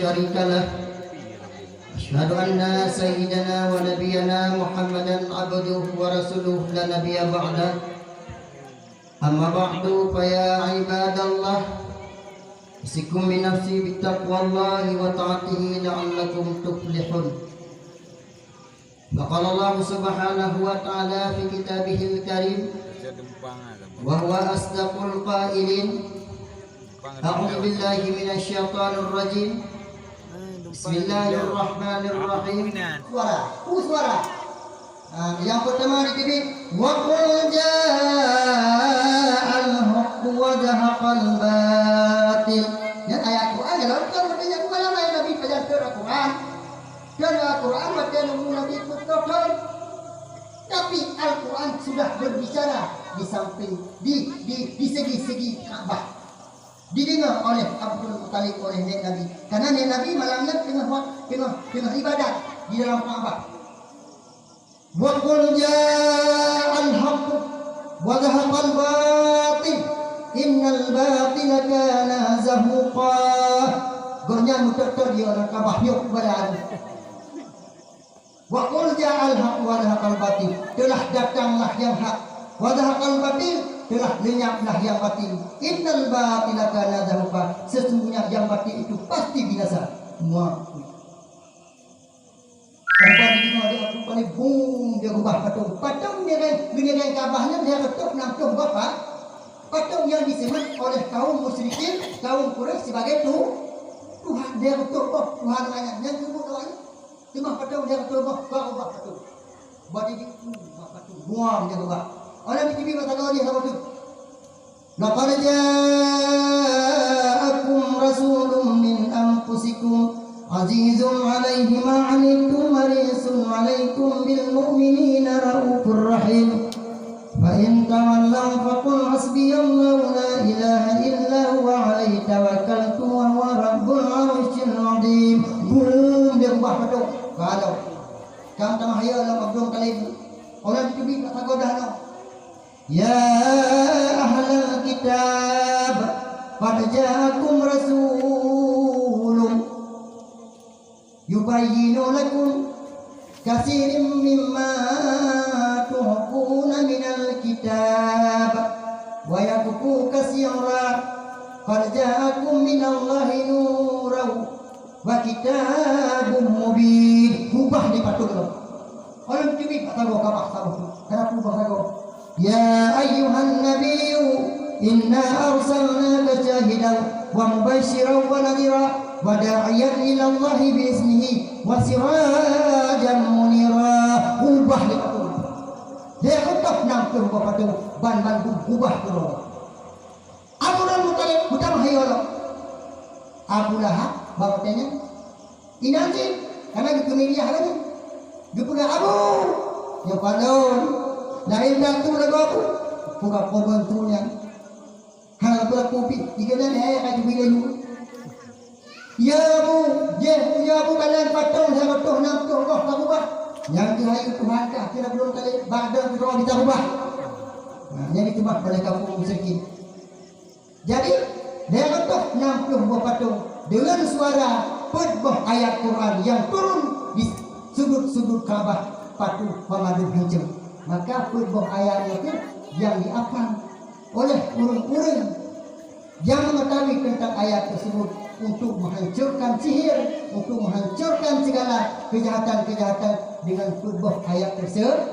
شريك له أشهد أن سيدنا ونبينا محمدا عبده ورسوله لا نبي بعده أما بعد فيا عباد الله أوصيكم بنفسي بتقوى الله وطاعته لعلكم تفلحون. فقال الله سبحانه وتعالى في كتابه الكريم وهو أصدق القائلين أعوذ بالله من الشيطان الرجيم بسم الله الرحمن الرحيم. Suara. Yang pertama dikibit wa qul ja'al haqqu wa zahaqal batil. Dan ayat Quran dalam kan bertanya kepada Nabi pada Al-Quran. Dan Al-Quran macam Nabi betul. Tapi Al-Quran sudah berbicara di samping di segi-segi Ka'bah. Didengar oleh Abdul Muttalib oleh Nabi. Karena Nabi malamnya tengah ibadat di dalam Ka'bah. Wa qul ja'al haqq wa zahaqal batil innal batila kana zahuqa. Gornya muter dia orang Ka'bah yuk kepada wa qul ja'al haqq wa zahaqal batil. Telah datanglah yang hak wa zahaqal batil, telah lenyaplah yang batil. Innal batila kana zahuqa. Sesungguhnya yang batil itu pasti binasa. Semua sampai di mana dia aku paling boom dia ubah patung dengan Ka'bahnya dia ketuk nampak apa patung yang disebut oleh kaum musyrikin kaum Quraisy sebagai Tuhan. Dia ketuk Tuhan ayatnya sebut Tuhan cuma patung dia ketuk ubah patung buat dia ubah patung buang dia ubah orang di mata kau dia sama tu. Laqad ja'akum rasulun min anfusikum azizun 'alaihi ma 'anittum harisun 'alaikum bil mu'minina raufur rahim. Fa in tawallaw faqul hasbiyallahu la ilaha illa huwa 'alaihi tawakkaltu wa huwa rabbul 'arsyil 'azim. Belum dia ubah patung. Kalau kamu tengah hayal dalam abdul kalim orang ditubi kata godah no. Ya ahlal kitab qad ja'akum rasulun yubayyinu lakum katsiran mimma tuhquna minal kitab wa yakfu katsiran qad ja'akum minallahi nurun wa kitabun mubin. Ubah di patung itu orang ditubi kata godah kenapa ubah lagu. Ya ayyuhan nabiyyu inna arsalnaka syahidan wa mubasysyiran wa nadhira wa da'iyan ila Allah bi iznihi wa sirajan munira. Ubah itu dia tetap nampil ubah itu ban ubah itu Abdul Muttalib bukan hayolo Abu Lahab bapaknya inanti karena dikumilia lagi dipuna Abu ya padon lain tu lagu aku buka pembantunya hal berkopi dikena aja bilang ya bu kalian patung saya patung nam tu roh tak ubah yang dihai Tuhan kah kira belum kali badan roh kita ubah. Nah jadi cuma pada kampung miskin jadi dia patung nam tu buah patung dengan suara penuh ayat Quran yang turun di sudut-sudut Ka'bah patung pemadu hijau. Maka penuh ayat itu yang diapal oleh orang-orang yang mengetahui tentang ayat tersebut untuk menghancurkan sihir, untuk menghancurkan segala kejahatan-kejahatan dengan penuh ayat tersebut.